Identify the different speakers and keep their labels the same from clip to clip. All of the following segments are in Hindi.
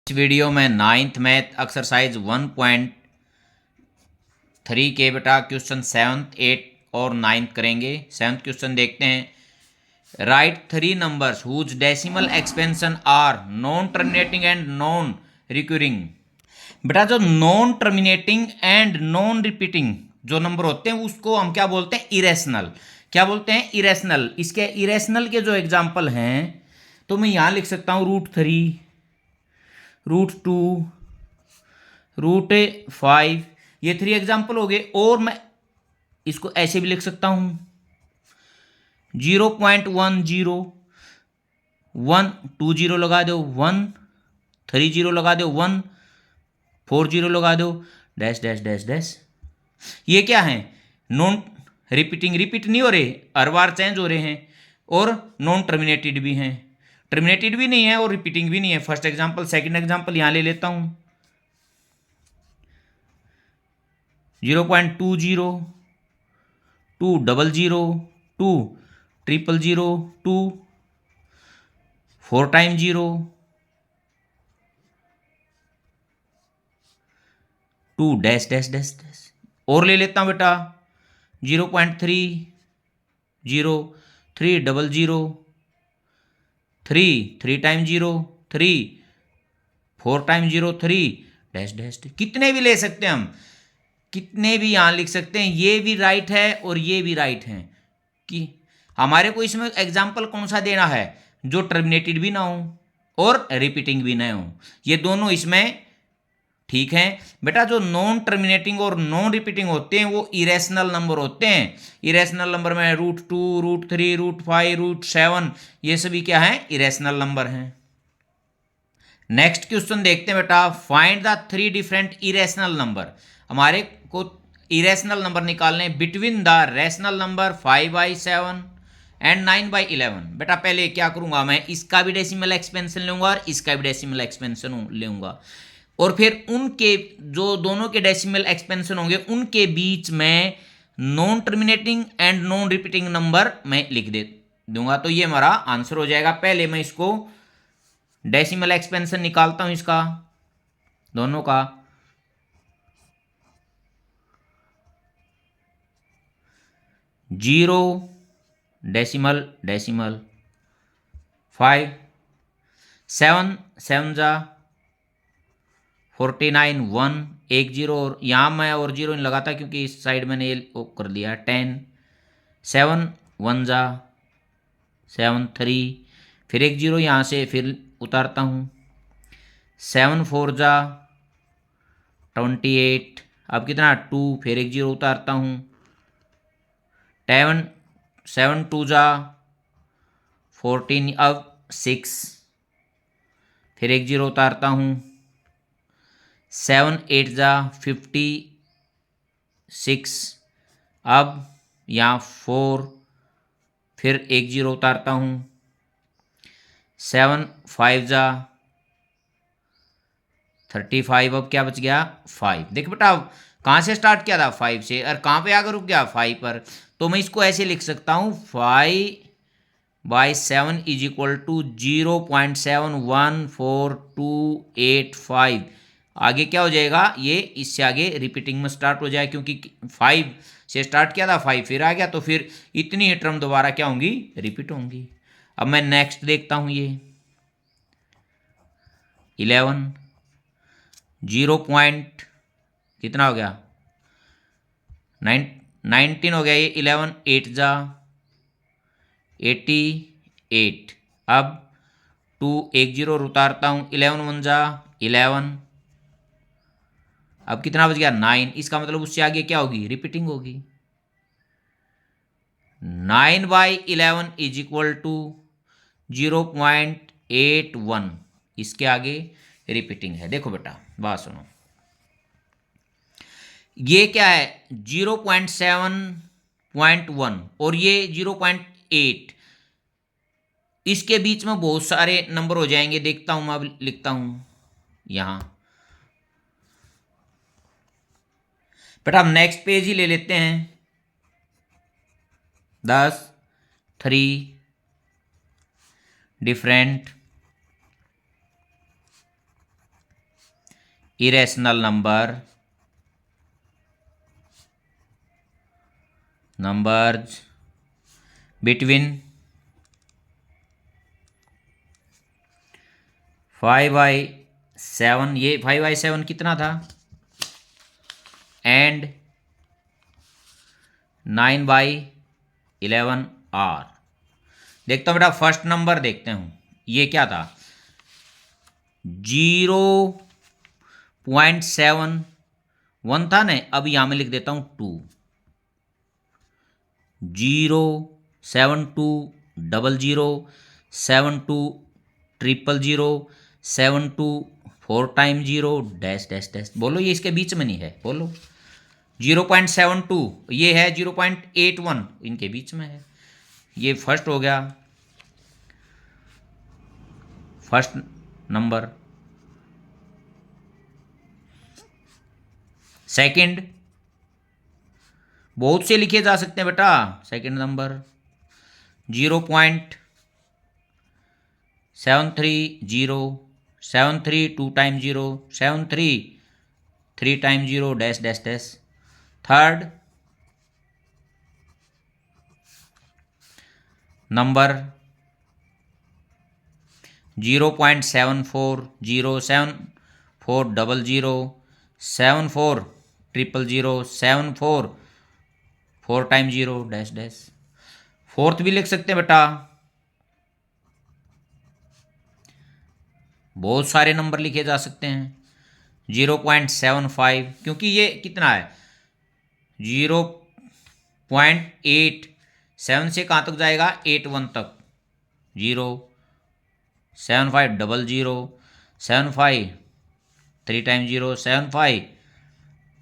Speaker 1: इस वीडियो में 9th मैथ एक्सरसाइज 1.3 के बेटा क्वेश्चन 7th 8th और 9th करेंगे। 7th क्वेश्चन देखते हैं। Write 3 numbers whose decimal expansion are non terminating and non recurring. बेटा जो non terminating and non repeating जो नंबर होते हैं उसको हम क्या बोलते हैं? इरेशनल। क्या बोलते हैं? इरेशनल। इसके इरेशनल के जो एग्जाम्पल हैं तो मैं यहां लिख सकता हूं √3, √2, √5। ये 3 एग्जाम्पल हो गए। और मैं इसको ऐसे भी लिख सकता हूं 0.10, 1 2 0 लगा दो, 1 3 0 लगा दो, 1 4 0 लगा दो, डैश डैश डैश डैश। ये क्या है? नॉन रिपीटिंग, रिपीट नहीं हो रहे, हर बार चेंज हो रहे हैं। और नॉन टर्मिनेटेड भी हैं, टर्मिनेटेड भी नहीं है और रिपीटिंग भी नहीं है। First example. सेकंड एग्जांपल यहां ले लेता हूं 0.20, 2 00, 2 000, 2 4 time 0, 2 dash dash dash dash. और ले लेता हूं बेटा 0.30, 3 00, 3 टाइम 0, 3 4 टाइम 0, 3 डैश डैश। कितने भी ले सकते हैं हम, कितने भी यहां लिख सकते हैं। ये भी राइट है और ये भी राइट है कि हमारे को इसमें एग्जाम्पल कौन सा देना है जो टर्मिनेटेड भी ना हो और रिपीटिंग भी ना हो। ये दोनों इसमें ठीक है। बेटा जो नॉन टर्मिनेटिंग और नॉन रिपीटिंग होते हैं वो इरेशनल नंबर होते हैं। इरेशनल नंबर में √2, √3, √5, √7 ये सभी क्या है? इरेशनल नंबर हैं। नेक्स्ट क्वेश्चन देखते हैं बेटा। Find the 3 different irrational number. हमारे को इरेशनल नंबर निकालने between the rational number 5/7 and 9/11। बेटा पहले क्या करूंगा, मैं इसका भी डेसिमल एक्सपेंशन लूंगा और इसका भी डेसिमल एक्सपेंशन लूंगा और फिर उनके जो दोनों के डेसिमल एक्सपेंशन होंगे उनके बीच में non terminating and non repeating number मैं लिख दे दूंगा। तो ये हमारा आंसर हो जाएगा। पहले मैं इसको डेसिमल एक्सपेंशन निकालता हूं इसका, दोनों का। 0 डेसिमल डेसिमल 5 7 7 जा 49 1 1 0 और यहाँ मैं और 0 नहीं लगाता क्योंकि इस साइड मैंने ये कर दिया 10 7 1 जा 7 3 फिर 1 0 यहाँ से फिर उतारता हूँ 7 4 जा 28। अब कितना 2 फिर 1 0 उतारता हूँ 7 7 2 जा 14। अब 6 फिर 1 0 उतारता हूँ 7 8 जा 56। अब यहाँ 4 फिर 1 0 उतारता हूँ 7 5 जा 35। अब क्या बच गया 5। देख बेटा अब कहाँ से स्टार्ट किया था 5 से और कहाँ पे आकर रुक गया 5 पर। तो मैं इसको ऐसे लिख सकता हूँ 5/7 इज इक्वल टू 0.714285। आगे क्या हो जाएगा, ये इससे आगे रिपीटिंग में स्टार्ट हो जाए क्योंकि 5 से स्टार्ट किया था 5 फिर आ गया तो फिर इतनी ही टर्म दोबारा क्या होंगी? रिपीट होंगी। अब मैं नेक्स्ट देखता हूँ ये 11 0 पॉइंट कितना हो गया 19 हो गया। ये 11 8 जा 88। अब 2 1 0 उतारता हूँ 11 1 जा 11। अब कितना बच गया 9। इसका मतलब उससे आगे क्या होगी? रिपीटिंग होगी। 9/11 इज इक्वल टू 0.81। इसके आगे रिपीटिंग है। देखो बेटा बात सुनो, ये क्या है 0.7.1 और ये 0.8। इसके बीच में बहुत सारे नंबर हो जाएंगे। देखता हूं मैं, अब लिखता हूं यहां। बेटा हम नेक्स्ट पेज ही ले लेते हैं 10 3 डिफरेंट irrational numbers between 5/7, ये 5/7 कितना था, एंड 9/11 आर। देखता हूँ बेटा, फर्स्ट नंबर देखते हूँ, ये क्या था, 0.71 था ना। अब यहाँ में लिख देता हूँ 2, 07200 7200 72 4 टाइम 0 डैश डैश डैश। बोलो, ये इसके बीच में नहीं है, बोलो। 0.72 ये है, 0.81 इनके बीच में है। ये फर्स्ट हो गया, फर्स्ट नंबर। सेकंड, बहुत से लिखे जा सकते हैं बेटा। Second number 0.730 73 2 time 0 73 3 time 0 dash dash dash. Third number 0.74 07400 74 000 74 4 time 0 dash dash. Fourth भी लिख सकते हैं बेटा, बहुत सारे नंबर लिखे जा सकते हैं। 0.75, क्योंकि ये कितना है, 0.8 7 से कहाँ तक जाएगा, 81 तक। 0.7500 75 3 टाइम 0 75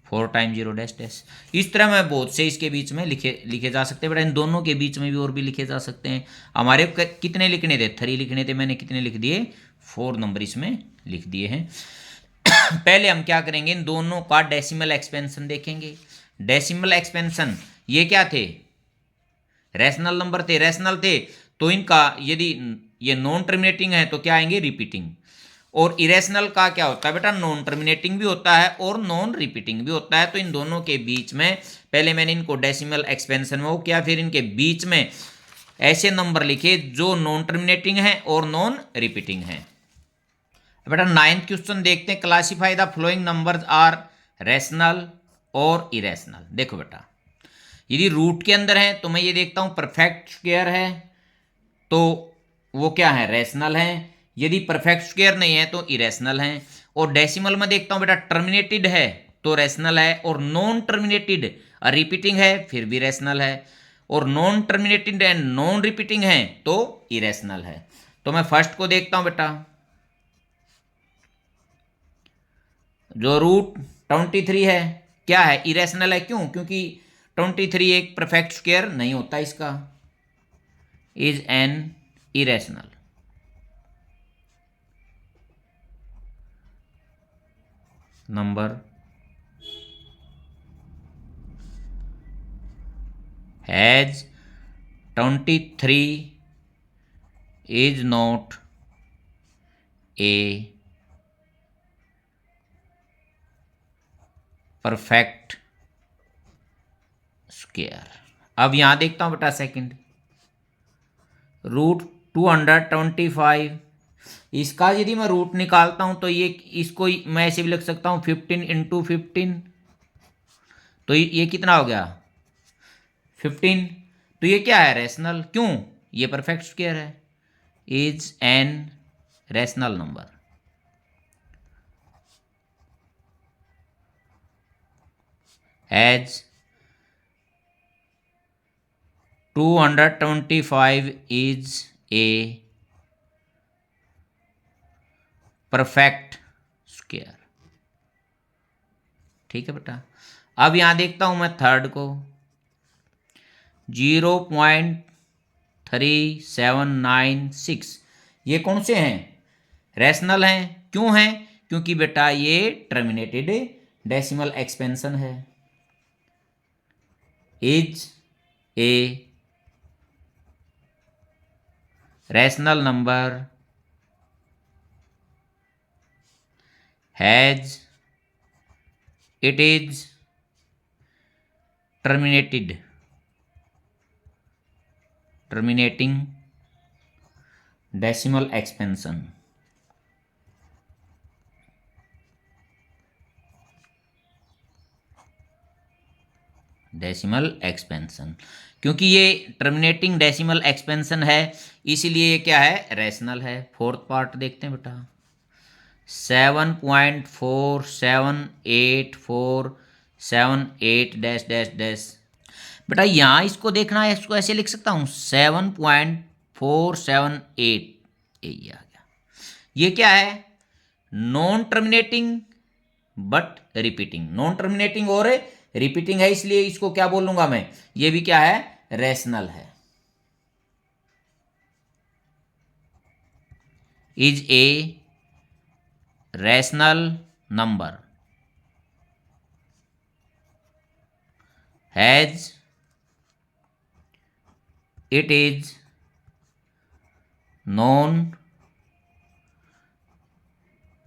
Speaker 1: 4 टाइम 0 डैश डैश। इस तरह मैं बहुत से इसके बीच में लिखे जा सकते हैं बेटा। इन दोनों के बीच में भी और भी लिखे जा सकते हैं। हमारे कितने लिखने थे, 3 लिखने थे, मैंने कितने लिख दिए, 4 नंबर इसमें लिख दिए हैं। पहले हम क्या करेंगे, इन दोनों का डेसिमल एक्सपेंशन देखेंगे। डेसिमल एक्सपेंशन ये क्या थे, रैशनल नंबर थे। रैशनल थे तो इनका यदि ये नॉन टर्मिनेटिंग है तो क्या आएंगे, रिपीटिंग। और इरेशनल का क्या होता है बेटा, नॉन टर्मिनेटिंग भी होता है और नॉन रिपीटिंग भी होता है। तो इन दोनों के बीच में पहले मैंने इनको डेसिमल एक्सपेंशन में वो किया, फिर इनके बीच में ऐसे नंबर लिखे जो नॉन टर्मिनेटिंग है और नॉन रिपीटिंग है। बेटा 9th क्वेश्चन देखते हैं, classify the following numbers are rational और इरेशनल। देखो बेटा, यदि रूट के अंदर है तो मैं ये देखता हूं परफेक्ट स्क्वायर है तो वो क्या है, रैशनल है। यदि परफेक्ट स्क्वायर नहीं है तो इरेशनल है। और डेसिमल में देखता हूं बेटा, टर्मिनेटेड है तो रैशनल है, और नॉन टर्मिनेटेड रिपीटिंग है फिर भी रैशनल है, और non terminated and non repeating है तो इरेशनल है। तो मैं फर्स्ट को देखता हूं बेटा, जो रूट 23 है क्या है, इरेशनल है। क्यों, क्योंकि 23 एक परफेक्ट स्क्वायर नहीं होता, इसका is an irrational. Number has 23 is not a perfect square. अब यहां देखता हूं बेटा सेकंड, रूट 225, इसका यदि मैं रूट निकालता हूं तो ये इसको मैं ऐसे भी लिख सकता हूं 15 इंटू 15, तो ये कितना हो गया 15। तो ये क्या है, रैशनल। क्यों, ये परफेक्ट स्क्वायर है, is an rational number. Has 225 is a perfect square. ठीक है बेटा। अब यहां देखता हूं मैं थर्ड को, 0.3796, ये कौन से हैं, रैशनल हैं। क्यों हैं, क्योंकि बेटा ये टर्मिनेटेड डेसिमल एक्सपेंशन है। Is a rational number, has it is terminating decimal expansion. Decimal expansion, क्योंकि ये टर्मिनेटिंग डेसिमल एक्सपेंशन है इसीलिए ये क्या है, रैशनल है। फोर्थ पार्ट देखते हैं बेटा, 7.478478 डैश डैश डैश। बेटा यहाँ इसको देखना है, इसको ऐसे लिख सकता हूँ 7.478, ये आ गया। ये क्या है, non terminating but repeating, non terminating और रिपीटिंग है, इसलिए इसको क्या बोलूंगा मैं, ये भी क्या है, रैशनल है। Is a rational number, has it is non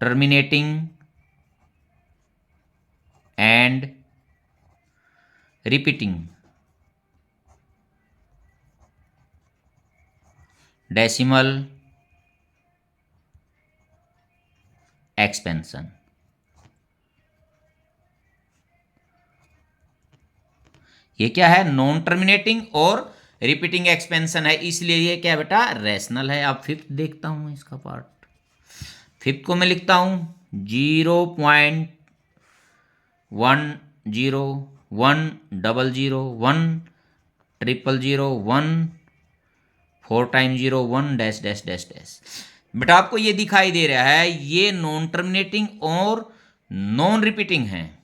Speaker 1: terminating and repeating decimal expansion। ये क्या है, नॉन टर्मिनेटिंग और रिपीटिंग एक्सपेंशन है, इसलिए ये क्या बेटा, रैशनल है। अब फिफ्थ देखता हूं इसका पार्ट। फिफ्थ को मैं लिखता हूं 0.10100100001 4 time 01 dash dash dash dash. बेटा आपको ये दिखाई दे रहा है, ये नॉन टर्मिनेटिंग और नॉन रिपीटिंग है,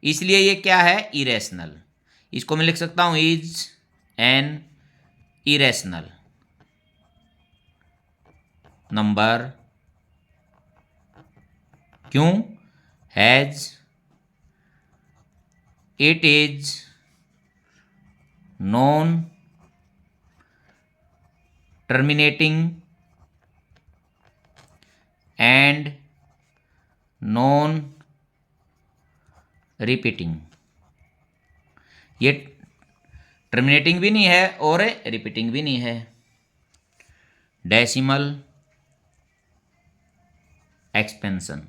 Speaker 1: इसलिए ये क्या है, इरेशनल। इसको मैं लिख सकता हूं इज एन इरेशनल नंबर। क्यों, has it is non terminating and non repeating। ये टर्मिनेटिंग भी नहीं है और रिपीटिंग भी नहीं है, डेसिमल एक्सपेंशन।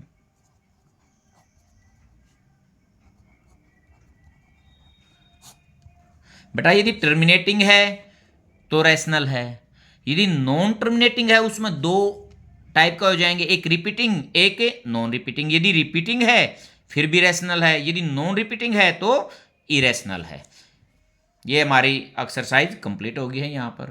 Speaker 1: बेटा यदि टर्मिनेटिंग है तो रैशनल है, यदि नॉन टर्मिनेटिंग है उसमें दो टाइप का हो जाएंगे, एक रिपीटिंग एक नॉन रिपीटिंग। यदि रिपीटिंग है फिर भी रैशनल है, यदि नॉन रिपीटिंग है तो इरेशनल है। ये हमारी एक्सरसाइज कंप्लीट हो गई है यहाँ पर।